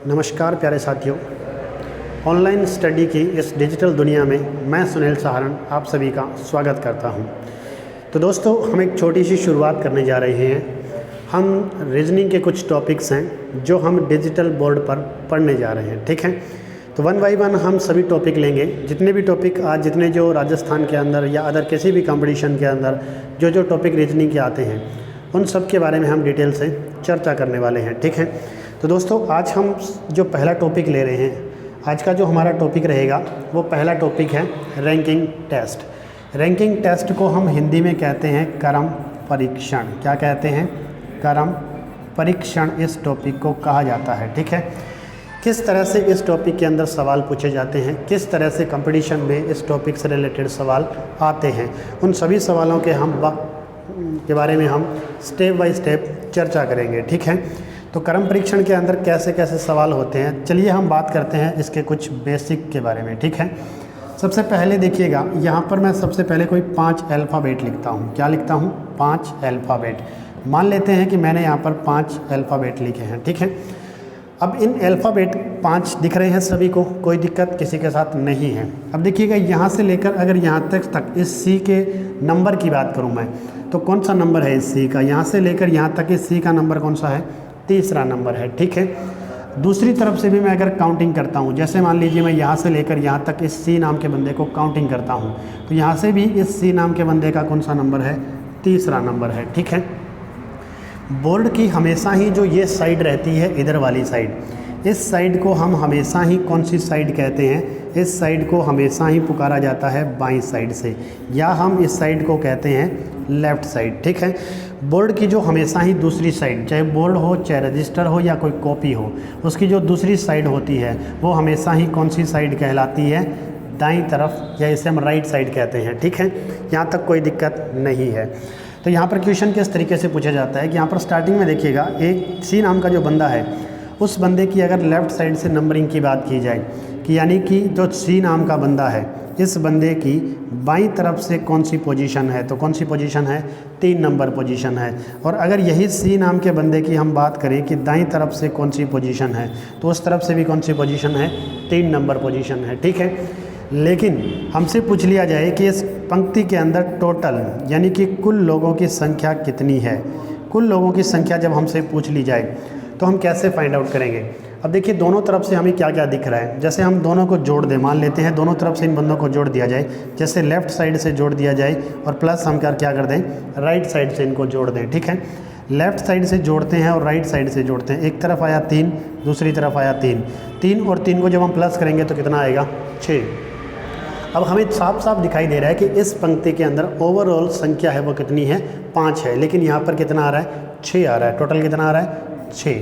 नमस्कार प्यारे साथियों, ऑनलाइन स्टडी की इस डिजिटल दुनिया में मैं सुनील सहारण आप सभी का स्वागत करता हूं। तो दोस्तों, हम एक छोटी सी शुरुआत करने जा रहे हैं। हम रीजनिंग के कुछ टॉपिक्स हैं जो हम डिजिटल बोर्ड पर पढ़ने जा रहे हैं, ठीक है। तो वन बाई वन हम सभी टॉपिक लेंगे। जितने भी टॉपिक आज जितने जो राजस्थान के अंदर या अदर किसी भी कंपटीशन के अंदर जो टॉपिक रीजनिंग के आते हैं उन सब के बारे में हम डिटेल से चर्चा करने वाले हैं, ठीक है। तो दोस्तों, आज हम जो पहला टॉपिक ले रहे हैं, आज का जो हमारा टॉपिक रहेगा वो पहला टॉपिक है रैंकिंग टेस्ट। रैंकिंग टेस्ट को हम हिंदी में कहते हैं क्रम परीक्षण। क्या कहते हैं? क्रम परीक्षण इस टॉपिक को कहा जाता है, ठीक है। किस तरह से इस टॉपिक के अंदर सवाल पूछे जाते हैं, किस तरह से कंपटीशन में इस टॉपिक से रिलेटेड सवाल आते हैं, उन सभी सवालों के बारे में हम स्टेप बाय स्टेप चर्चा करेंगे, ठीक है। तो क्रम परीक्षण के अंदर कैसे कैसे सवाल होते हैं, चलिए हम बात करते हैं इसके कुछ बेसिक के बारे में, ठीक है। सबसे पहले देखिएगा, यहाँ पर मैं सबसे पहले कोई 5 अल्फ़ाबेट लिखता हूँ। क्या लिखता हूँ? 5 अल्फ़ाबेट। मान लेते हैं कि मैंने यहाँ पर 5 अल्फ़ाबेट लिखे हैं, ठीक है। अब इन अल्फ़ाबेट 5 दिख रहे हैं सभी को, कोई दिक्कत किसी के साथ नहीं है। अब देखिएगा, यहाँ से लेकर अगर यहाँ तक इस सी के नंबर की बात करूँ मैं, तो कौन सा नंबर है इस सी का? यहाँ से लेकर यहाँ तक इस सी का नंबर कौन सा है? तीसरा नंबर है, ठीक है। दूसरी तरफ से भी मैं अगर काउंटिंग करता हूँ, जैसे मान लीजिए मैं यहाँ से लेकर यहाँ तक इस सी नाम के बंदे को काउंटिंग करता हूँ, तो यहाँ से भी इस सी नाम के बंदे का कौन सा नंबर है? तीसरा नंबर है, ठीक है। बोर्ड की हमेशा ही जो ये साइड रहती है, इधर वाली साइड, इस साइड को हम हमेशा ही कौन सी साइड कहते हैं? इस साइड को हमेशा ही पुकारा जाता है बाईं साइड से, या हम इस साइड को कहते हैं लेफ़्ट साइड, ठीक है। बोर्ड की जो हमेशा ही दूसरी साइड, चाहे बोर्ड हो, चाहे रजिस्टर हो या कोई कॉपी हो, उसकी जो दूसरी साइड होती है वो हमेशा ही कौन सी साइड कहलाती है? दाईं तरफ, या इसे हम राइट साइड कहते हैं, ठीक है। यहाँ तक कोई दिक्कत नहीं है। तो यहाँ पर क्वेश्चन किस तरीके से पूछा जाता है कि यहाँ पर स्टार्टिंग में देखिएगा, एक सी नाम का जो बंदा है, उस बंदे की अगर लेफ़्ट साइड से नंबरिंग की बात की जाए कि यानी कि जो सी नाम का बंदा है, इस बंदे की बाईं तरफ से कौन सी पोजीशन है? तो कौन सी पोजीशन है? 3 नंबर पोजीशन है। और अगर यही सी नाम के बंदे की हम बात करें कि दाईं तरफ से कौन सी पोजीशन है, तो उस तरफ से भी कौन सी पोजीशन है? 3 नंबर पोजीशन है, ठीक है। लेकिन हमसे पूछ लिया जाए कि इस पंक्ति के अंदर टोटल यानी कि कुल लोगों की संख्या कितनी है? कुल लोगों की संख्या जब हमसे पूछ ली जाए तो हम कैसे फाइंड आउट करेंगे? अब देखिए, दोनों तरफ से हमें क्या क्या दिख रहा है। जैसे हम दोनों को जोड़ दें, मान लेते हैं दोनों तरफ से इन बंदों को जोड़ दिया जाए, जैसे लेफ़्ट साइड से जोड़ दिया जाए और प्लस हम क्या कर दें? राइट साइड से इनको जोड़ दें, ठीक है। लेफ़्ट साइड से जोड़ते हैं और राइट साइड से जोड़ते हैं। एक तरफ आया 3, दूसरी तरफ आया 3 और 3 को जब हम प्लस करेंगे तो कितना आएगा? 6। अब हमें साफ साफ दिखाई दे रहा है कि इस पंक्ति के अंदर ओवरऑल संख्या है वो कितनी है? 5 है, लेकिन यहाँ पर कितना आ रहा है? 6 आ रहा है। टोटल कितना आ रहा है? 6,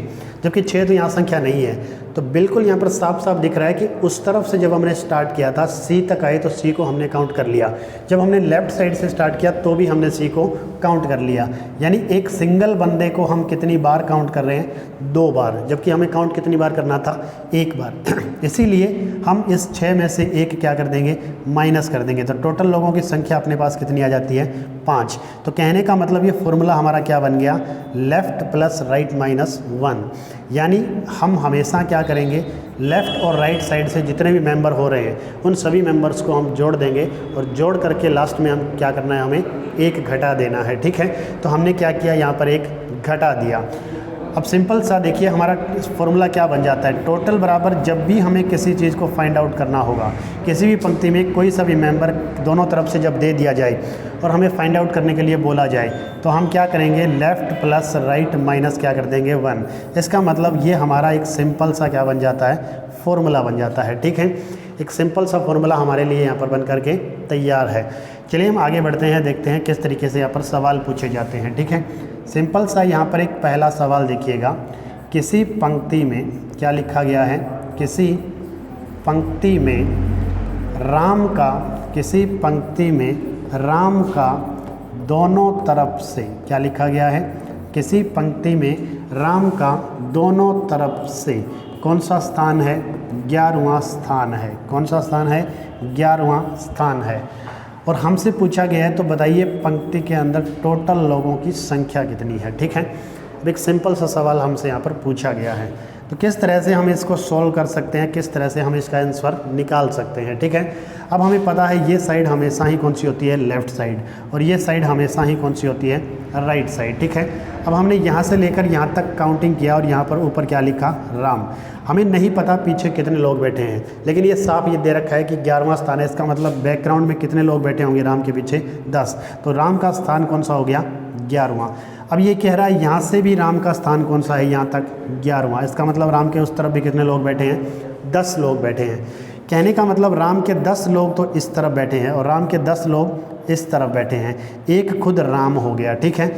जबकि 6 तो यहाँ संख्या नहीं है। तो बिल्कुल यहाँ पर साफ साफ दिख रहा है कि उस तरफ से जब हमने स्टार्ट किया था, सी तक आए तो सी को हमने काउंट कर लिया। जब हमने लेफ़्ट साइड से स्टार्ट किया तो भी हमने सी को काउंट कर लिया। यानी एक सिंगल बंदे को हम कितनी बार काउंट कर रहे हैं? 2 बार, जबकि हमें काउंट कितनी बार करना था? 1 बार। इसीलिए हम इस 6 में से 1 क्या कर देंगे? माइनस कर देंगे। तो टोटल लोगों की संख्या अपने पास कितनी आ जाती है? 5। तो कहने का मतलब ये फॉर्मूला हमारा क्या बन गया? Left plus right minus 1। यानी हम हमेशा क्या करेंगे? लेफ़्ट और राइट साइड से जितने भी मेंबर हो रहे हैं उन सभी मेंबर्स को हम जोड़ देंगे, और जोड़ करके लास्ट में हम क्या करना है? हमें 1 घटा देना है, ठीक है। तो हमने क्या किया? यहाँ पर 1 घटा दिया। अब सिंपल सा देखिए, हमारा फॉर्मूला क्या बन जाता है? टोटल बराबर जब भी हमें किसी चीज़ को फाइंड आउट करना होगा, किसी भी पंक्ति में कोई सा भी मेंबर दोनों तरफ से जब दे दिया जाए और हमें फाइंड आउट करने के लिए बोला जाए, तो हम क्या करेंगे? लेफ़्ट प्लस राइट माइनस क्या कर देंगे? 1। इसका मतलब ये हमारा एक सिंपल सा क्या बन जाता है? फॉर्मूला बन जाता है, ठीक है। एक सिंपल सा फॉर्मूला हमारे लिए यहाँ पर बन करके तैयार है। चलिए हम आगे बढ़ते हैं, देखते हैं किस तरीके से यहाँ पर सवाल पूछे जाते हैं, ठीक है। सिंपल सा यहाँ पर एक पहला सवाल देखिएगा, किसी पंक्ति में क्या लिखा गया है? किसी पंक्ति में राम का, किसी पंक्ति में राम का दोनों तरफ से क्या लिखा गया है? किसी पंक्ति में राम का दोनों तरफ से कौन सा स्थान है? 11वां स्थान है। कौन सा स्थान है? 11वां स्थान है। और हमसे पूछा गया है तो बताइए पंक्ति के अंदर टोटल लोगों की संख्या कितनी है, ठीक है। अब एक सिंपल सा सवाल हमसे यहाँ पर पूछा गया है, तो किस तरह से हम इसको सॉल्व कर सकते हैं, किस तरह से हम इसका आंसर निकाल सकते हैं। ठीक है, अब हमें पता है ये साइड हमेशा ही कौन सी होती है, लेफ़्ट साइड, और ये साइड हमेशा ही कौन सी होती है, राइट साइड। ठीक है, अब हमने यहाँ से लेकर यहाँ तक काउंटिंग किया और यहाँ पर ऊपर क्या लिखा, राम। हमें नहीं पता पीछे कितने लोग बैठे हैं, लेकिन ये साफ ये दे रखा है कि 11वां स्थान है। इसका मतलब बैकग्राउंड में कितने लोग बैठे होंगे राम के पीछे, 10। तो राम का स्थान कौन सा हो गया, 11वां। अब ये कह रहा है यहाँ से भी राम का स्थान कौन सा है, यहाँ तक 11वां। इसका मतलब राम के उस तरफ भी कितने लोग बैठे हैं, 10 लोग बैठे हैं। कहने का मतलब राम के 10 लोग तो इस तरफ बैठे हैं और राम के 10 लोग इस तरफ बैठे हैं। एक खुद राम हो गया। ठीक है,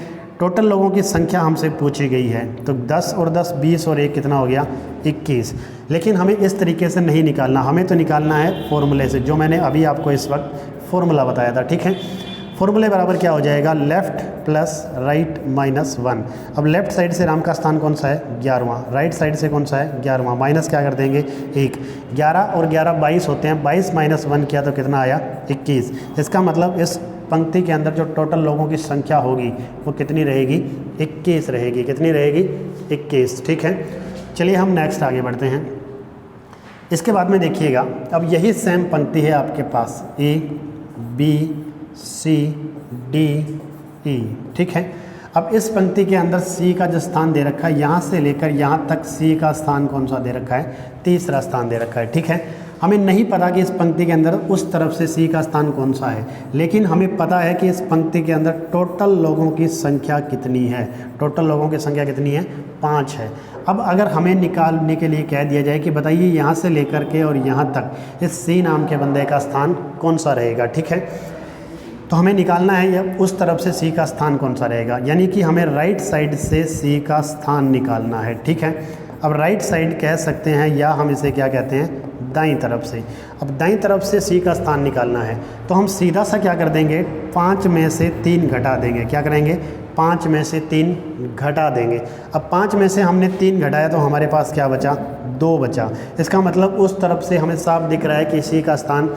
टोटल लोगों की संख्या हमसे पूछी गई है, तो 10 और 10 20 और 1 कितना हो गया, 21। लेकिन हमें इस तरीके से नहीं निकालना, हमें तो निकालना है फॉर्मूले से, जो मैंने अभी आपको इस वक्त फॉर्मूला बताया था। ठीक है, फॉर्मूले बराबर क्या हो जाएगा, लेफ़्ट प्लस राइट माइनस 1। अब लेफ़्ट साइड से राम का स्थान कौन सा है, 11वां। राइट साइड से कौन सा है, 11वां। माइनस क्या कर देंगे, 1। 11 और 11 22 होते हैं, 22 माइनस 1 किया तो कितना आया, 21। इसका मतलब इस पंक्ति के अंदर जो टोटल लोगों की संख्या होगी वो कितनी रहेगी, 21 रहेगी। कितनी रहेगी, 21। ठीक है, चलिए हम नेक्स्ट आगे बढ़ते हैं। इसके बाद में देखिएगा, अब यही सेम पंक्ति है आपके पास, A B C D E। ठीक है, अब इस पंक्ति के अंदर C का जो स्थान दे रखा है, यहाँ से लेकर यहाँ तक C का स्थान कौन सा दे रखा है, तीसरा स्थान दे रखा है। ठीक है, हमें नहीं पता कि इस पंक्ति के अंदर उस तरफ से C का स्थान कौन सा है, लेकिन हमें पता है कि इस पंक्ति के अंदर टोटल लोगों की संख्या कितनी है। टोटल लोगों की संख्या कितनी है, 5 है। अब अगर हमें निकालने के लिए कह दिया जाए कि बताइए यहाँ से लेकर के और यहाँ तक इस C नाम के बंदे का स्थान कौन सा रहेगा। ठीक है, तो हमें निकालना है या उस तरफ से C का स्थान कौन सा रहेगा, यानी कि हमें राइट साइड से C का स्थान निकालना है। ठीक है, अब राइट साइड कह सकते हैं या हम इसे क्या कहते हैं, दाईं तरफ से। अब दाईं तरफ से C का स्थान निकालना है तो हम सीधा सा क्या कर देंगे, 5 में से 3 घटा देंगे। क्या करेंगे, 5 में से 3 घटा देंगे। अब 5 में से हमने 3 घटाया तो हमारे पास क्या बचा, 2 बचा। इसका मतलब उस तरफ से हमें साफ दिख रहा है कि C का स्थान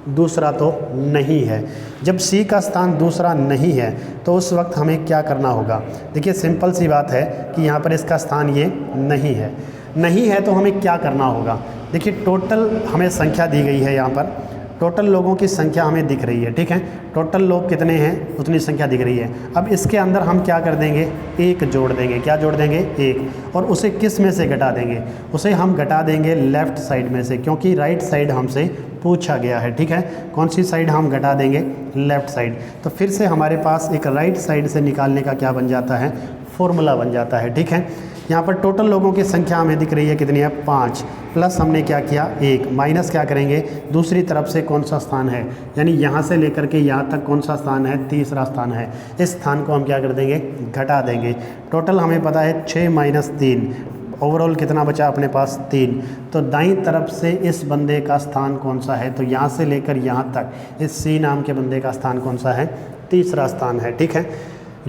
दूसरा तो नहीं है। जब C का स्थान दूसरा नहीं है तो उस वक्त हमें क्या करना होगा, देखिए सिंपल सी बात है कि यहाँ पर इसका स्थान ये नहीं है। नहीं है तो हमें क्या करना होगा, देखिए टोटल हमें संख्या दी गई है, यहाँ पर टोटल लोगों की संख्या हमें दिख रही है। ठीक है, टोटल लोग कितने हैं उतनी संख्या दिख रही है। अब इसके अंदर हम क्या कर देंगे, 1 जोड़ देंगे। क्या जोड़ देंगे, 1। और उसे किस में से घटा देंगे, उसे हम घटा देंगे लेफ़्ट साइड में से, क्योंकि राइट साइड हमसे पूछा गया है। ठीक है, कौन सी साइड हम घटा देंगे, लेफ़्ट साइड। तो फिर से हमारे पास एक राइट साइड से निकालने का क्या बन जाता है, फॉर्मूला बन जाता है। ठीक है, यहाँ पर टोटल लोगों की संख्या हमें दिख रही है कितनी है, 5। प्लस हमने क्या किया, 1। माइनस क्या करेंगे, दूसरी तरफ से कौन सा स्थान है, यानी यहाँ से लेकर के यहाँ तक कौन सा स्थान है, तीसरा स्थान है। इस स्थान को हम क्या कर देंगे, घटा देंगे। टोटल हमें पता है 6 माइनस 3, ओवरऑल कितना बचा अपने पास, 3। तो दाईं तरफ से इस बंदे का स्थान कौन सा है, तो यहाँ से लेकर यहाँ तक इस C नाम के बंदे का स्थान कौन सा है, तीसरा स्थान है। ठीक है,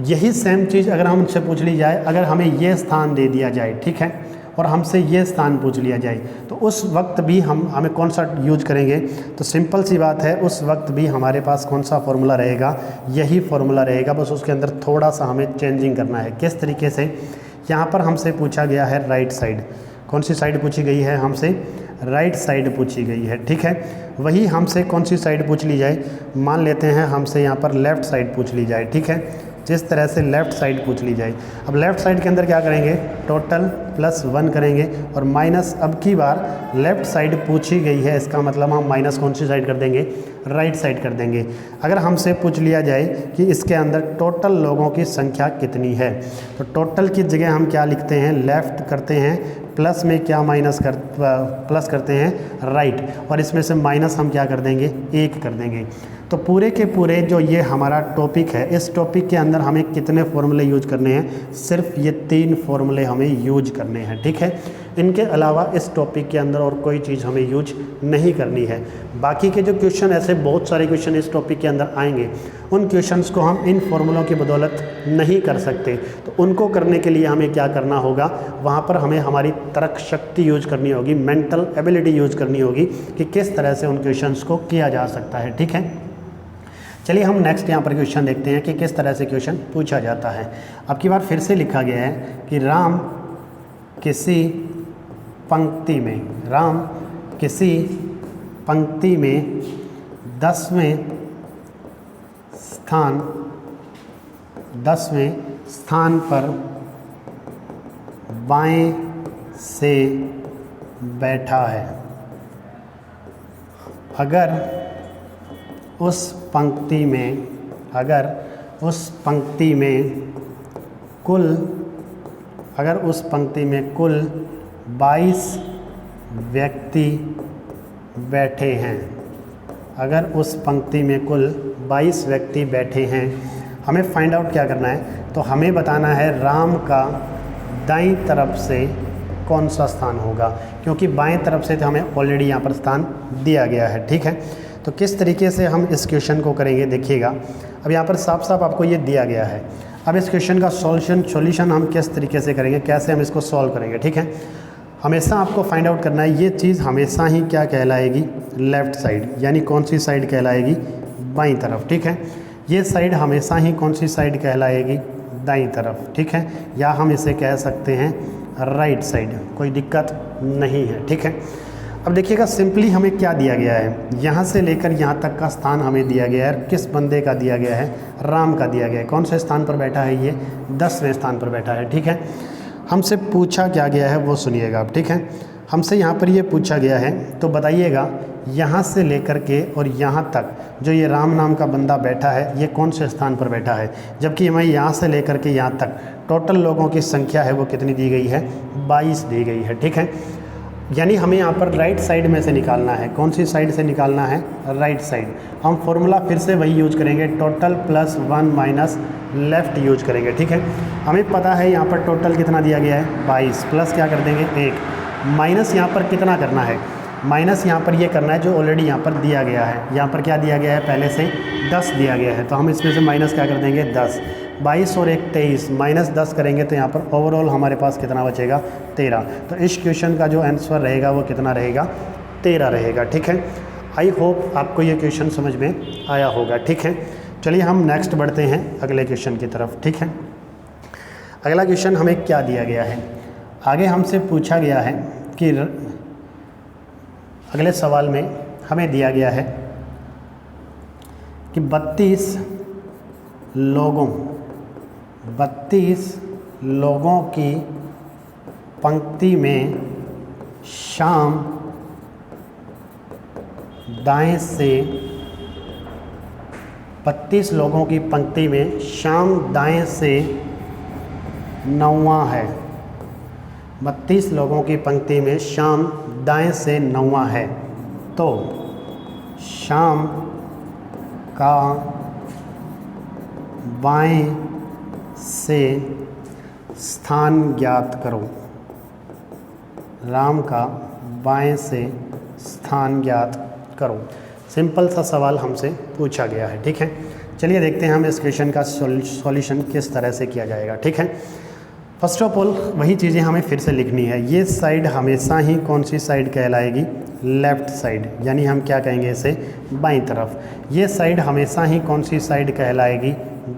यही सेम चीज़ अगर हमसे पूछ ली जाए, अगर हमें ये स्थान दे दिया जाए, ठीक है, और हमसे ये स्थान पूछ लिया जाए, तो उस वक्त भी हमें कौन सा यूज करेंगे, तो सिंपल सी बात है, उस वक्त भी हमारे पास कौन सा फॉर्मूला रहेगा, यही फॉर्मूला रहेगा। बस उसके अंदर थोड़ा सा हमें चेंजिंग करना है। किस तरीके से, यहाँ पर हमसे पूछा गया है राइट साइड, कौन सी साइड पूछी गई है, हमसे राइट साइड पूछी गई है। ठीक है, वही हमसे कौन सी साइड पूछ ली जाए, मान लेते हैं हमसे यहाँ पर लेफ़्ट साइड पूछ ली जाए। ठीक है, जिस तरह से लेफ़्ट साइड पूछ ली जाए। अब लेफ़्ट साइड के अंदर क्या करेंगे, टोटल प्लस 1 करेंगे और माइनस, अब की बार लेफ़्ट साइड पूछी गई है, इसका मतलब हम माइनस कौन सी साइड कर देंगे, राइट साइड कर देंगे। अगर हमसे पूछ लिया जाए कि इसके अंदर टोटल लोगों की संख्या कितनी है, तो टोटल की जगह हम क्या लिखते हैं, लेफ़्ट करते हैं, प्लस में क्या प्लस करते हैं राइट, और इसमें से माइनस हम क्या कर देंगे, 1 कर देंगे। तो पूरे के पूरे जो ये हमारा टॉपिक है, इस टॉपिक के अंदर हमें कितने फॉर्मूले यूज करने हैं, सिर्फ ये 3 फॉर्मूले हमें यूज करने हैं। ठीक है, इनके अलावा इस टॉपिक के अंदर और कोई चीज़ हमें यूज नहीं करनी है। बाकी के जो क्वेश्चन, ऐसे बहुत सारे क्वेश्चन इस टॉपिक के अंदर आएंगे, उन क्वेश्चंस को हम इन फॉर्मूलों की बदौलत नहीं कर सकते। तो उनको करने के लिए हमें क्या करना होगा, वहाँ पर हमें हमारी तर्क शक्ति यूज करनी होगी, मेंटल एबिलिटी यूज करनी होगी कि किस तरह से उन क्वेश्चंस को किया जा सकता है। ठीक है, चलिए हम नेक्स्ट यहाँ पर क्वेश्चन देखते हैं कि किस तरह से क्वेश्चन पूछा जाता है। अब की बार फिर से लिखा गया है कि राम किसी पंक्ति में, राम किसी पंक्ति में 10वें स्थान पर बाएं से बैठा है। अगर उस पंक्ति में कुल 22 व्यक्ति बैठे हैं, अगर उस पंक्ति में कुल 22 व्यक्ति बैठे हैं, हमें फाइंड आउट क्या करना है, तो हमें बताना है राम का दाईं तरफ से कौन सा स्थान होगा, क्योंकि बाएं तरफ से तो हमें ऑलरेडी यहाँ पर स्थान दिया गया है। ठीक है, तो किस तरीके से हम इस क्वेश्चन को करेंगे देखिएगा। अब यहाँ पर साफ साफ आपको ये दिया गया है। अब इस क्वेश्चन का सॉल्यूशन हम किस तरीके से करेंगे, कैसे हम इसको सॉल्व करेंगे। ठीक है, हमेशा आपको फाइंड आउट करना है ये चीज़ हमेशा ही क्या कहलाएगी, लेफ़्ट साइड, यानी कौन सी साइड कहलाएगी, बाईं तरफ। ठीक है, ये साइड हमेशा ही कौन सी साइड कहलाएगी, दाईं तरफ। ठीक है, या हम इसे कह सकते हैं राइट साइड, कोई दिक्कत नहीं है। ठीक है, अब देखिएगा सिंपली हमें क्या दिया गया है, यहाँ से लेकर यहाँ तक का स्थान हमें दिया गया है। किस बंदे का दिया गया है, राम का दिया गया है। कौन से स्थान पर बैठा है, ये 10वें स्थान पर बैठा है। ठीक है, हमसे पूछा क्या गया है वो सुनिएगा आप। ठीक है, हमसे यहाँ पर ये पूछा गया है, तो बताइएगा यहाँ से लेकर के और यहाँ तक जो ये राम नाम का बंदा बैठा है, ये कौन से स्थान पर बैठा है, जबकि हमें यहाँ से लेकर के यहाँ तक टोटल लोगों की संख्या है वो कितनी दी गई है, 22 दी गई है। ठीक है, यानी हमें यहाँ पर राइट साइड में से निकालना है। कौन सी साइड से निकालना है, राइट साइड। हम फॉर्मूला फिर से वही यूज करेंगे, total plus 1 minus left use करेंगे। ठीक है, हमें पता है यहाँ पर टोटल कितना दिया गया है, 22, प्लस क्या कर देंगे 1, माइनस यहाँ पर कितना करना है, माइनस यहाँ पर ये करना है जो ऑलरेडी यहाँ पर दिया गया है। यहाँ पर क्या दिया गया है, पहले से 10 दिया गया है, तो हम इसमें से माइनस क्या कर देंगे 10। 22 और 1 23, माइनस 10 करेंगे तो यहाँ पर ओवरऑल हमारे पास कितना बचेगा, 13। तो इस क्वेश्चन का जो आंसर रहेगा वो कितना रहेगा, 13 रहेगा। ठीक है, आई होप आपको ये क्वेश्चन समझ में आया होगा। ठीक है, चलिए हम नेक्स्ट बढ़ते हैं अगले क्वेश्चन की तरफ। ठीक है, अगला क्वेश्चन हमें क्या दिया गया है, आगे हमसे पूछा गया है कि अगले सवाल में हमें दिया गया है कि 32 लोगों की पंक्ति में शाम दाएं से 32 लोगों की पंक्ति में शाम दाएं से 9वां है। 32 लोगों की पंक्ति में शाम दाएं से 9वां है, तो शाम का बाएं से स्थान ज्ञात करो। राम का बाएं से स्थान ज्ञात करो। सिंपल सा सवाल हमसे पूछा गया है। ठीक है, चलिए देखते हैं हम इस क्वेश्चन का सॉल्यूशन किस तरह से किया जाएगा। ठीक है, फर्स्ट ऑफ ऑल वही चीज़ें हमें फिर से लिखनी है। ये साइड हमेशा ही कौन सी साइड कहलाएगी, लेफ़्ट साइड, यानी हम क्या कहेंगे इसे, बाईं तरफ। ये साइड हमेशा ही कौन सी साइड कहलाएगी,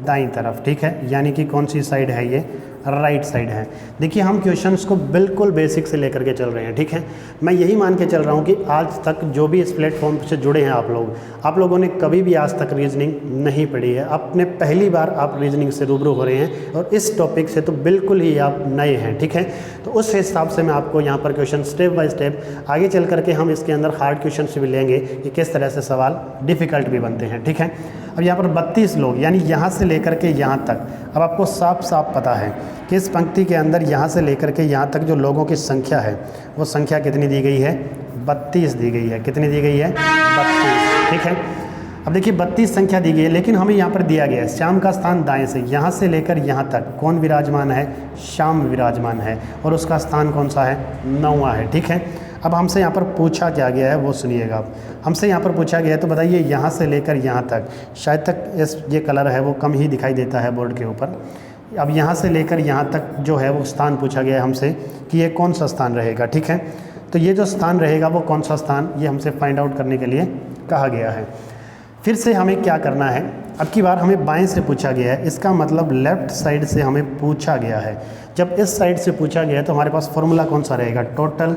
दाईं तरफ। ठीक है, यानी कि कौन सी साइड है, ये राइट साइड है। देखिए हम क्वेश्चंस को बिल्कुल बेसिक से लेकर के चल रहे हैं। ठीक है, मैं यही मान के चल रहा हूँ कि आज तक जो भी इस प्लेटफॉर्म से जुड़े हैं आप लोगों ने कभी भी आज तक रीजनिंग नहीं पढ़ी है। अपने पहली बार आप रीजनिंग से रूबरू हो रहे हैं और इस टॉपिक से तो बिल्कुल ही आप नए हैं। ठीक है, तो उस हिसाब से मैं आपको यहाँ पर क्वेश्चन स्टेप बाय स्टेप आगे चल करके हम इसके अंदर हार्ड क्वेश्चन भी लेंगे कि किस तरह से सवाल डिफ़िकल्ट भी बनते हैं। ठीक है, अब यहाँ पर 32 लोग, यानी यहाँ से लेकर के यहाँ तक, अब आपको साफ साफ पता है कि इस पंक्ति के अंदर यहाँ से लेकर के यहाँ तक जो लोगों की संख्या है वो संख्या कितनी दी गई है, 32 दी गई है। कितनी दी गई है, 32। ठीक है, अब देखिए 32 संख्या दी गई है, लेकिन हमें यहाँ पर दिया गया है श्याम का स्थान दाएं से, यहाँ से लेकर यहाँ तक कौन विराजमान है, श्याम विराजमान है, और उसका स्थान कौन सा है, 9वां है। ठीक है, अब हमसे यहाँ पर पूछा क्या गया है वो सुनिएगा आप। हमसे यहाँ पर पूछा गया है, तो बताइए यहाँ से लेकर यहाँ तक, शायद तक इस ये कलर है वो कम ही दिखाई देता है बोर्ड के ऊपर। अब यहाँ से लेकर यहाँ तक जो है वो स्थान पूछा गया है हमसे कि ये कौन सा स्थान रहेगा। ठीक है, तो ये जो स्थान रहेगा वो कौन सा स्थान, ये हमसे फाइंड आउट करने के लिए कहा गया है। फिर से हमें क्या करना है, अब की बार हमें बाएं से पूछा गया है, इसका मतलब लेफ़्ट साइड से हमें पूछा गया है। जब इस साइड से पूछा गया है तो हमारे पास फॉर्मूला कौन सा रहेगा, टोटल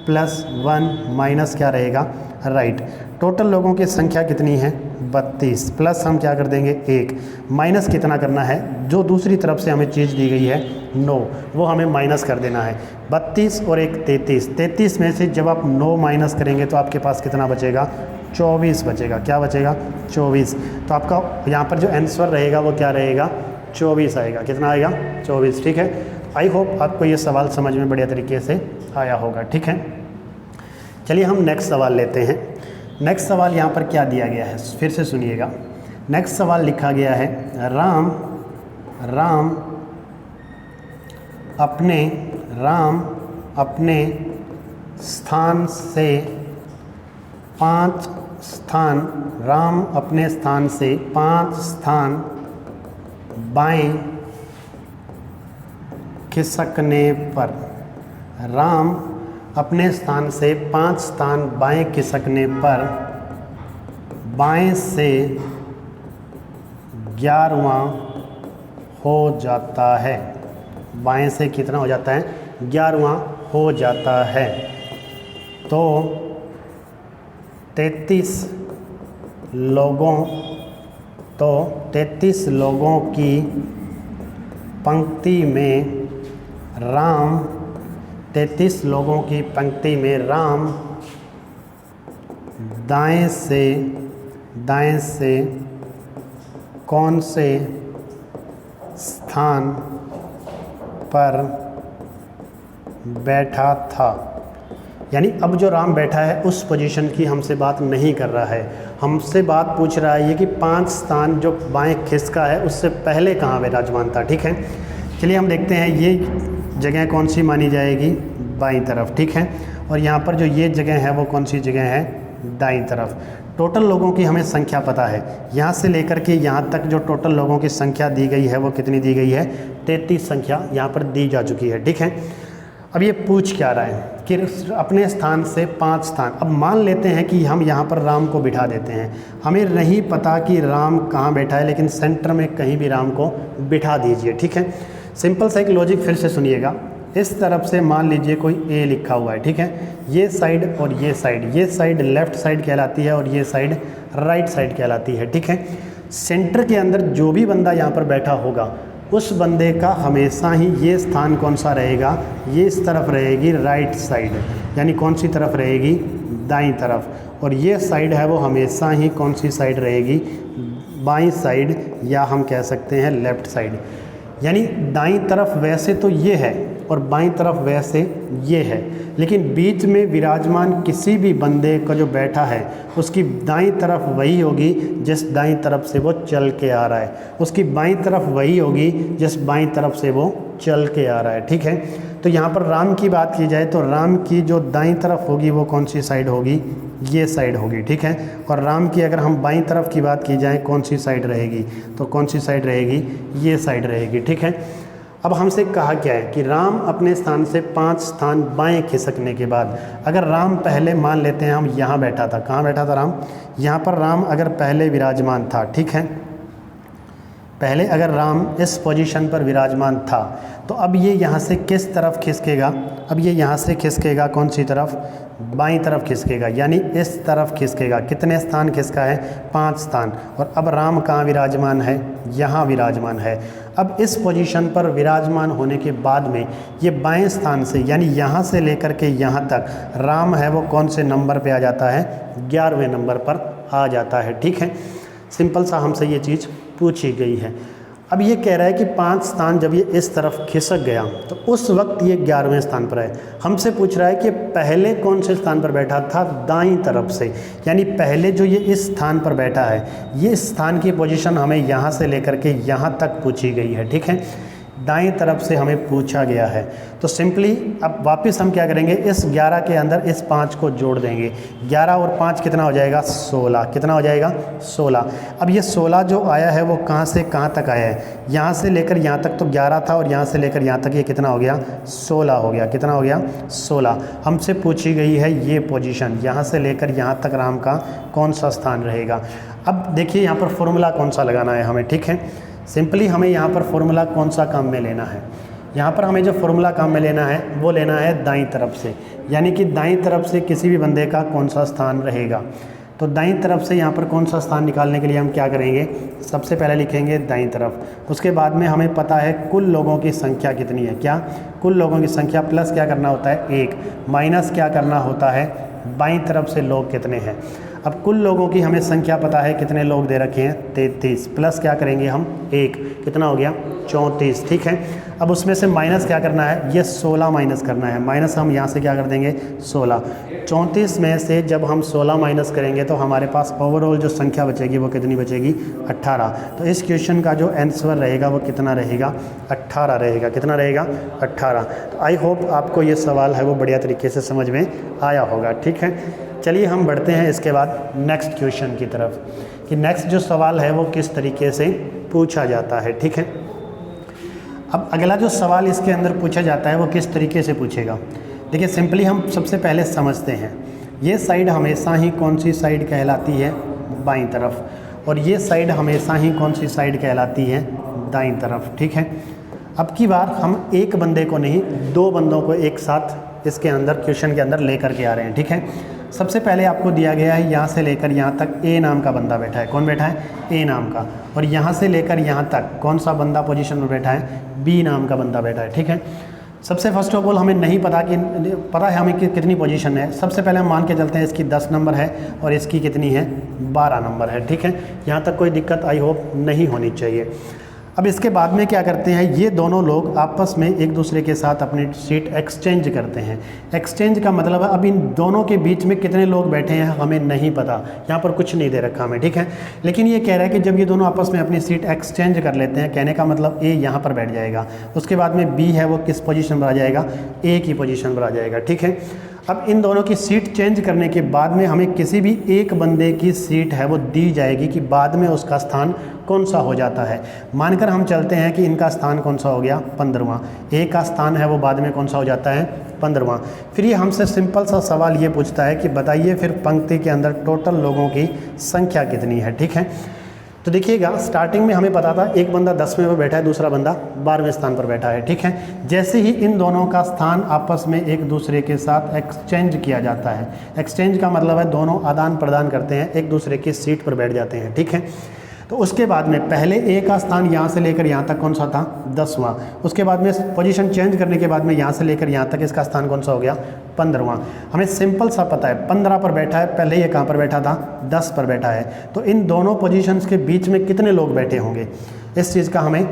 प्लस 1 माइनस क्या रहेगा, राइट। टोटल लोगों की संख्या कितनी है, 32, प्लस हम क्या कर देंगे 1, माइनस कितना करना है, जो दूसरी तरफ से हमें चीज़ दी गई है 9, वो हमें माइनस कर देना है। 32 और 1 33, 33 में से जब आप 9 माइनस करेंगे तो आपके पास कितना बचेगा, 24 बचेगा। क्या बचेगा, 24। तो आपका यहाँ पर जो आंसर रहेगा वो क्या रहेगा, 24 आएगा। कितना आएगा, 24। ठीक है, आई होप आपको ये सवाल समझ में बढ़िया तरीके से आया होगा। ठीक है, चलिए हम नेक्स्ट सवाल लेते हैं। नेक्स्ट सवाल यहाँ पर क्या दिया गया है, फिर से सुनिएगा। नेक्स्ट सवाल लिखा गया है, राम अपने स्थान से 5 स्थान, राम अपने स्थान से 5 स्थान बाएं खिसकने पर, राम अपने स्थान से 5 स्थान बाएं खिसकने पर बाएं से 11वां हो जाता है। बाएं से कितना हो जाता है, 11वां हो जाता है। तो 33 लोगों की पंक्ति में राम 33 लोगों की पंक्ति में राम दाएं से कौन से स्थान पर बैठा था। यानी अब जो राम बैठा है उस पोजीशन की हमसे बात नहीं कर रहा है, हमसे बात पूछ रहा है ये कि 5 स्थान जो बाएं खिसका है उससे पहले कहाँ विराजमान था। ठीक है, चलिए हम देखते हैं ये जगह कौन सी मानी जाएगी, बाईं तरफ। ठीक है, और यहाँ पर जो ये जगह है वो कौन सी जगह है, दाईं तरफ। टोटल लोगों की हमें संख्या पता है, यहाँ से लेकर के यहाँ तक जो टोटल लोगों की संख्या दी गई है वो कितनी दी गई है, 33 संख्या यहाँ पर दी जा चुकी है। ठीक है, अब ये पूछ क्या रहा है कि अपने स्थान से 5 स्थान। अब मान लेते हैं कि हम यहाँ पर राम को बिठा देते हैं, हमें नहीं पता कि राम कहाँ बैठा है, लेकिन सेंटर में कहीं भी राम को बिठा दीजिए। ठीक है, सिंपल सा एक लॉजिक फिर से सुनिएगा। इस तरफ से मान लीजिए कोई ए लिखा हुआ है। ठीक है, ये साइड और ये साइड लेफ़्ट साइड कहलाती है और ये साइड राइट साइड कहलाती है। ठीक है, सेंटर के अंदर जो भी बंदा यहाँ पर बैठा होगा उस बंदे का हमेशा ही ये स्थान कौन सा रहेगा, ये इस तरफ रहेगी राइट साइड, यानी कौन सी तरफ रहेगी, दाईं तरफ। और ये साइड है वो हमेशा ही कौन सी साइड रहेगी, बाईं साइड, या हम कह सकते हैं लेफ़्ट साइड। यानी दाईं तरफ वैसे तो ये है और बाईं तरफ वैसे ये है, लेकिन बीच में विराजमान किसी भी बंदे का जो बैठा है उसकी दाईं तरफ वही होगी जिस दाईं तरफ से वो चल के आ रहा है, उसकी बाईं तरफ वही होगी जिस बाईं तरफ से वो चल के आ रहा है। ठीक है, तो यहाँ पर राम की बात की जाए तो राम की जो दाईं तरफ होगी वो कौन सी साइड होगी, ये साइड होगी। ठीक है, और राम की अगर हम बाईं तरफ की बात की जाए कौन सी साइड रहेगी, तो कौन सी साइड रहेगी, ये साइड रहेगी। ठीक है, अब हमसे कहा क्या है कि राम अपने स्थान से 5 स्थान बाएं खिसकने के बाद, अगर राम पहले मान लेते हैं हम यहाँ बैठा था, कहाँ बैठा था राम, यहाँ पर राम अगर पहले विराजमान था। ठीक है, पहले अगर राम इस पोजीशन पर विराजमान था तो अब ये यहाँ से किस तरफ खिसकेगा, अब ये यहाँ से खिसकेगा कौन सी तरफ, बाईं तरफ खिसकेगा, यानी इस तरफ खिसकेगा। कितने स्थान खिसका है, 5 स्थान। और अब राम कहाँ विराजमान है, यहाँ विराजमान है। अब इस पोजीशन पर विराजमान होने के बाद में ये बाएं स्थान से, यानी यहाँ से लेकर के यहाँ तक राम है वो कौन से नंबर पे आ जाता है, 11वें नंबर पर आ जाता है। ठीक है, सिंपल सा हमसे ये चीज़ पूछी गई है। अब ये कह रहा है कि 5 स्थान जब ये इस तरफ खिसक गया तो उस वक्त ये 11वें स्थान पर है। हमसे पूछ रहा है कि पहले कौन से स्थान पर बैठा था, दाईं तरफ से, यानी पहले जो ये इस स्थान पर बैठा है, ये स्थान की पोजीशन हमें यहाँ से लेकर के यहाँ तक पूछी गई है। ठीक है, दाईं तरफ से हमें पूछा गया है। तो सिंपली अब वापस हम क्या करेंगे, इस 11 के अंदर इस 5 को जोड़ देंगे। 11 और 5 कितना हो जाएगा, 16। कितना हो जाएगा, 16। अब ये 16 जो आया है वो कहाँ से कहाँ तक आया है, यहाँ से लेकर यहाँ तक तो 11 था और यहाँ से लेकर यहाँ तक ये कितना हो गया, 16 हो गया। कितना हो गया, 16। हमसे पूछी गई है ये पोजीशन, यहाँ से लेकर यहाँ तक राम का कौन सा स्थान रहेगा। अब देखिए यहाँ पर फॉर्मूला कौन सा लगाना है हमें, ठीक है। सिंपली हमें यहाँ पर फॉर्मूला कौन सा काम में लेना है, यहाँ पर हमें जो फॉर्मूला काम में लेना है वो लेना है दाईं तरफ से, यानी कि दाईं तरफ से किसी भी बंदे का कौन सा स्थान रहेगा। तो दाईं तरफ से यहाँ पर कौन सा स्थान निकालने के लिए हम क्या करेंगे, सबसे पहले लिखेंगे दाईं तरफ, उसके बाद में हमें पता है कुल लोगों की संख्या कितनी है, क्या कुल लोगों की संख्या प्लस क्या करना होता है 1, माइनस क्या करना होता है बाईं तरफ से लोग कितने हैं। अब कुल लोगों की हमें संख्या पता है, कितने लोग दे रखे हैं 33, प्लस क्या करेंगे हम 1, कितना हो गया 34, ठीक है। अब उसमें से माइनस क्या करना है, ये 16 माइनस करना है, माइनस हम यहाँ से क्या कर देंगे 16, 34 में से जब हम 16 माइनस करेंगे तो हमारे पास ओवरऑल जो संख्या बचेगी वो कितनी बचेगी 18। तो इस क्वेश्चन का जो आंसर रहेगा वो कितना रहेगा 18 रहेगा, कितना रहेगा 18। तो आई होप आपको ये सवाल है वो बढ़िया तरीके से समझ में आया होगा, ठीक है। चलिए हम बढ़ते हैं इसके बाद नेक्स्ट क्वेश्चन की तरफ, कि नेक्स्ट जो सवाल है वो किस तरीके से पूछा जाता है, ठीक है। अब अगला जो सवाल इसके अंदर पूछा जाता है वो किस तरीके से पूछेगा, देखिए सिंपली हम सबसे पहले समझते हैं, ये साइड हमेशा ही कौन सी साइड कहलाती है बाईं तरफ, और ये साइड हमेशा ही कौन सी साइड कहलाती है दाईं तरफ, ठीक है। अब की बार हम एक बंदे को नहीं 2 बंदों को एक साथ इसके अंदर क्वेश्चन के अंदर लेकर के आ रहे हैं, ठीक है। सबसे पहले आपको दिया गया है यहाँ से लेकर यहाँ तक ए नाम का बंदा बैठा है, कौन बैठा है ए नाम का, और यहाँ से लेकर यहाँ तक कौन सा बंदा पोजीशन में बैठा है बी नाम का बंदा बैठा है, ठीक है। सबसे फर्स्ट ऑफ ऑल हमें नहीं पता कि पता है हमें कि कितनी पोजीशन है। सबसे पहले हम मान के चलते हैं इसकी 10 नंबर है और इसकी कितनी है 12 नंबर है, ठीक है। यहाँ तक कोई दिक्कत आई होप नहीं होनी चाहिए। अब इसके बाद में क्या करते हैं, ये दोनों लोग आपस में एक दूसरे के साथ अपनी सीट एक्सचेंज करते हैं। एक्सचेंज का मतलब है अब इन दोनों के बीच में कितने लोग बैठे हैं हमें नहीं पता, यहाँ पर कुछ नहीं दे रखा हमें, ठीक है। लेकिन ये कह रहा है कि जब ये दोनों आपस में अपनी सीट एक्सचेंज कर लेते हैं, कहने का मतलब ए यहाँ पर बैठ जाएगा, उसके बाद में बी है वो किस पोजीशन पर आ जाएगा ए की पोजीशन पर आ जाएगा, ठीक है। अब इन दोनों की सीट चेंज करने के बाद में हमें किसी भी एक बंदे की सीट है वो दी जाएगी कि बाद में उसका स्थान कौन सा हो जाता है। मानकर हम चलते हैं कि इनका स्थान कौन सा हो गया 15वां, ए का स्थान है वो बाद में कौन सा हो जाता है 15वां। फिर ये हमसे सिंपल सा सवाल ये पूछता है कि बताइए फिर पंक्ति के अंदर टोटल लोगों की संख्या कितनी है, ठीक है। तो देखिएगा स्टार्टिंग में हमें पता था एक बंदा 10वें पर बैठा है, दूसरा बंदा 12वें स्थान पर बैठा है, ठीक है। जैसे ही इन दोनों का स्थान आपस में एक दूसरे के साथ एक्सचेंज किया जाता है, एक्सचेंज का मतलब है दोनों आदान प्रदान करते हैं, एक दूसरे की सीट पर बैठ जाते हैं, ठीक है। तो उसके बाद में पहले ए का स्थान यहाँ से लेकर यहाँ तक कौन सा था 10वां, उसके बाद में पोजीशन चेंज करने के बाद में यहाँ से लेकर यहाँ तक इसका स्थान कौन सा हो गया 15वां। हमें सिंपल सा पता है 15 पर बैठा है, पहले ये कहाँ पर बैठा था 10 पर बैठा है, तो इन दोनों पोजीशंस के बीच में कितने लोग बैठे होंगे इस चीज़ का हमें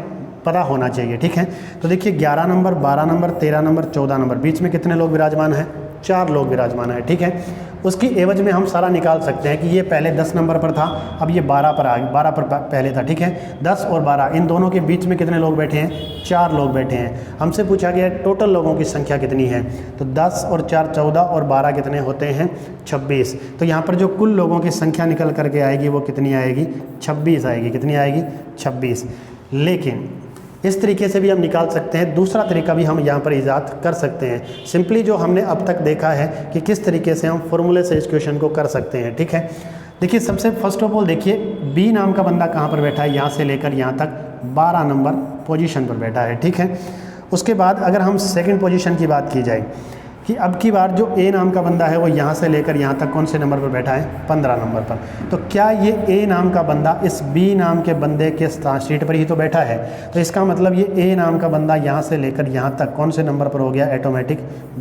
पता होना चाहिए, ठीक है। तो देखिए 11 नंबर 12 नंबर 13 नंबर 14 नंबर बीच में कितने लोग विराजमान हैं 4 लोग विराजमान है, ठीक है। उसकी एवज में हम सारा निकाल सकते हैं कि ये पहले 10 नंबर पर था, अब ये 12 पर आ गया, 12 पर पहले था, ठीक है। 10 और 12 इन दोनों के बीच में कितने लोग बैठे हैं 4 लोग बैठे हैं। हमसे पूछा गया टोटल लोगों की संख्या कितनी है, तो 10 और 4 14 और 12 कितने होते हैं 26। तो यहाँ पर जो कुल लोगों की संख्या निकल करके आएगी वो कितनी आएगी 26 आएगी, कितनी आएगी 26। लेकिन इस तरीके से भी हम निकाल सकते हैं, दूसरा तरीका भी हम यहाँ पर ईजाद कर सकते हैं। सिंपली जो हमने अब तक देखा है कि किस तरीके से हम फॉर्मूले से इस क्वेश्चन को कर सकते हैं, ठीक है। देखिए सबसे फर्स्ट ऑफ ऑल देखिए बी नाम का बंदा कहाँ पर बैठा है, यहाँ से लेकर यहाँ तक 12 नंबर पोजीशन पर बैठा है, ठीक है। उसके बाद अगर हम सेकंड पोजीशन की बात की जाए कि अब की बार जो ए नाम का बंदा है वो यहाँ से लेकर यहाँ तक कौन से नंबर पर बैठा है 15 नंबर पर, तो क्या ये ए नाम का बंदा इस बी नाम के बंदे के सीट पर ही तो बैठा है, तो इसका मतलब ये ए नाम का बंदा यहाँ से लेकर यहाँ तक कौन से नंबर पर हो गया ऑटोमेटिक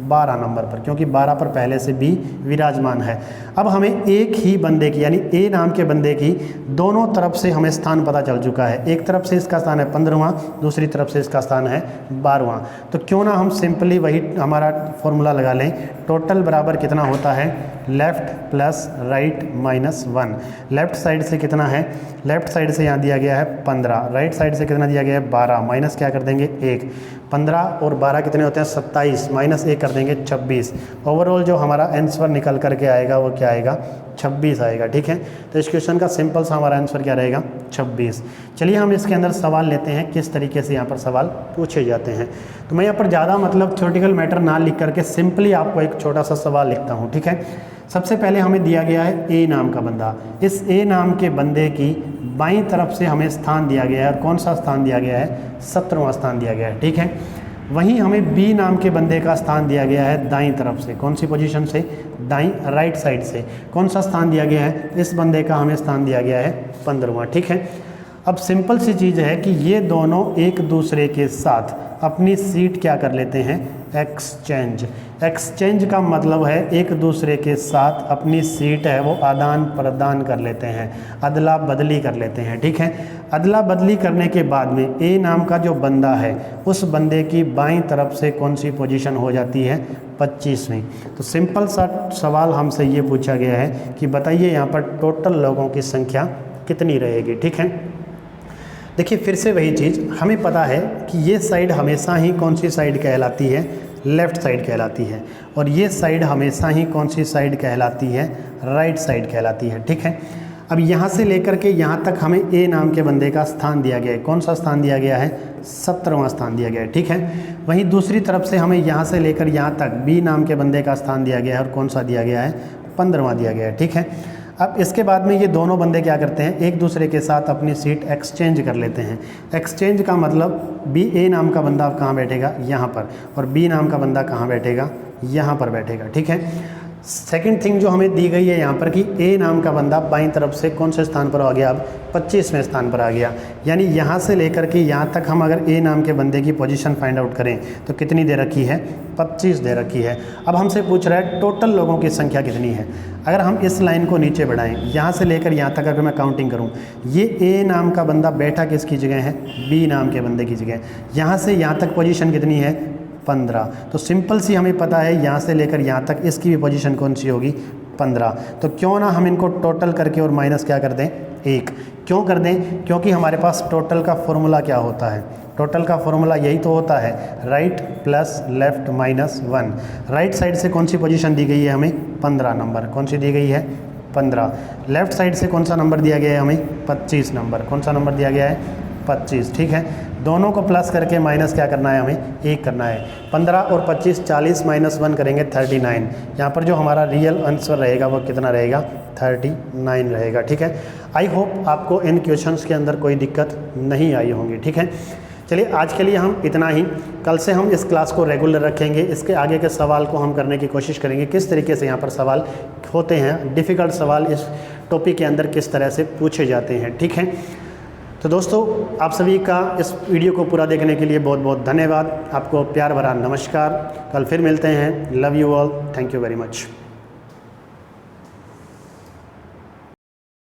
12 नंबर पर, क्योंकि 12 पर पहले से बी विराजमान है। अब हमें एक ही बंदे की यानी ए नाम के बंदे की दोनों तरफ से हमें स्थान पता चल चुका है, एक तरफ से इसका स्थान है 15वां, दूसरी तरफ से इसका स्थान है 12वां। तो क्यों ना हम सिंपली वही हमारा फॉर्मूला लगा लें, टोटल बराबर कितना होता है left plus right minus 1। Left side से कितना है, लेफ़्ट साइड से यहाँ दिया गया है 15, राइट साइड से कितना दिया गया है 12, माइनस क्या कर देंगे 1। 15 और 12 कितने होते हैं 27, माइनस 1 कर देंगे 26। ओवरऑल जो हमारा आंसर निकल करके आएगा वो क्या आएगा 26 आएगा, ठीक है। तो इस क्वेश्चन का सिंपल सा हमारा आंसर क्या रहेगा 26। चलिए हम इसके अंदर सवाल लेते हैं किस तरीके से यहाँ पर सवाल पूछे जाते हैं। तो मैं यहाँ पर ज़्यादा मतलब थ्योरेटिकल मैटर ना लिख करके सिंपली आपको एक एक छोटा सा सवाल लिखता हूँ, ठीक है। सबसे पहले हमें दिया गया है ए नाम का बंदा। इस ए नाम के बंदे की बाईं तरफ से हमें स्थान दिया गया है, और कौन सा स्थान दिया गया है? 17वां स्थान दिया गया है, ठीक है। वहीं हमें बी नाम के बंदे का स्थान दिया गया है दाईं तरफ से। कौन सी पोजीशन से? दाईं, राइट साइड से। कौन सा स्थान दिया गया है? इस बंदे का हमें स्थान दिया गया है 15वां, ठीक है। अब सिंपल सी चीज़ है कि ये दोनों एक दूसरे के साथ अपनी सीट क्या कर लेते हैं? एक्सचेंज। एक्सचेंज का मतलब है एक दूसरे के साथ अपनी सीट है वो आदान प्रदान कर लेते हैं, अदला बदली कर लेते हैं, ठीक है। अदला बदली करने के बाद में ए नाम का जो बंदा है उस बंदे की बाईं तरफ से कौन सी पोजीशन हो जाती है? 25वीं। तो सिंपल सा सवाल हमसे ये पूछा गया है कि बताइए यहाँ पर टोटल लोगों की संख्या कितनी रहेगी, ठीक है। देखिए फिर से वही चीज़, हमें पता है कि ये साइड हमेशा ही कौन सी साइड कहलाती है? लेफ़्ट साइड कहलाती है, और ये साइड हमेशा ही कौन सी साइड कहलाती है? राइट साइड कहलाती है, ठीक है। अब यहाँ से लेकर के यहाँ तक हमें ए नाम के बंदे का स्थान दिया गया है। कौन सा स्थान दिया गया है? 17वां स्थान दिया गया है, ठीक है। वहीं दूसरी तरफ से हमें यहाँ से लेकर यहाँ तक बी नाम के बंदे का स्थान दिया गया है, और कौन सा दिया गया है? 15वां दिया गया है, ठीक है। अब इसके बाद में ये दोनों बंदे क्या करते हैं? एक दूसरे के साथ अपनी सीट एक्सचेंज कर लेते हैं। एक्सचेंज का मतलब बी ए नाम का बंदा कहाँ बैठेगा? यहाँ पर, और बी नाम का बंदा कहाँ बैठेगा? यहाँ पर बैठेगा, ठीक है। सेकंड थिंग जो हमें दी गई है यहाँ पर कि ए नाम का बंदा बाईं तरफ से कौन से स्थान पर आ गया? अब 25वें स्थान पर आ गया। यानी यहाँ से लेकर के यहाँ तक हम अगर ए नाम के बंदे की पोजीशन फाइंड आउट करें तो कितनी दे रखी है? 25 दे रखी है। अब हमसे पूछ रहा है टोटल लोगों की संख्या कितनी है। अगर हम इस लाइन को नीचे बढ़ाएं, यहाँ से लेकर यहाँ तक अगर मैं काउंटिंग करूँ, ये ए नाम का बंदा बैठा किसकी जगह है? बी नाम के बंदे की जगह। यहाँ से यहाँ तक पोजीशन कितनी है? 15। तो सिंपल सी हमें पता है यहाँ से लेकर यहाँ तक इसकी भी पोजीशन कौन सी होगी? 15। तो क्यों ना हम इनको टोटल करके और माइनस क्या कर दें? 1। क्यों कर दें? क्योंकि हमारे पास टोटल का फॉर्मूला क्या होता है? टोटल का फॉर्मूला यही तो होता है, right plus left minus 1। Right side से कौन सी पोजीशन दी गई है हमें? 15 नंबर। कौन सी दी गई है? 15। लेफ्ट साइड से कौन सा नंबर दिया गया है हमें? 25 नंबर। कौन सा नंबर दिया गया है? 25, ठीक है। दोनों को प्लस करके माइनस क्या करना है? हमें 1 करना है। 15 और 25 40 माइनस 1 करेंगे 39। यहाँ पर जो हमारा रियल आंसर रहेगा वो कितना रहेगा? 39 रहेगा, ठीक है। आई होप आपको इन क्वेश्चंस के अंदर कोई दिक्कत नहीं आई होंगी, ठीक है। चलिए आज के लिए हम इतना ही। कल से हम इस क्लास को रेगुलर रखेंगे। इसके आगे के सवाल को हम करने की कोशिश करेंगे, किस तरीके से यहाँ पर सवाल होते हैं, डिफ़िकल्ट सवाल इस टॉपिक के अंदर किस तरह से पूछे जाते हैं, ठीक है। तो दोस्तों आप सभी का इस वीडियो को पूरा देखने के लिए बहुत बहुत धन्यवाद। आपको प्यार भरा नमस्कार। कल फिर मिलते हैं। Love you all. Thank you very much.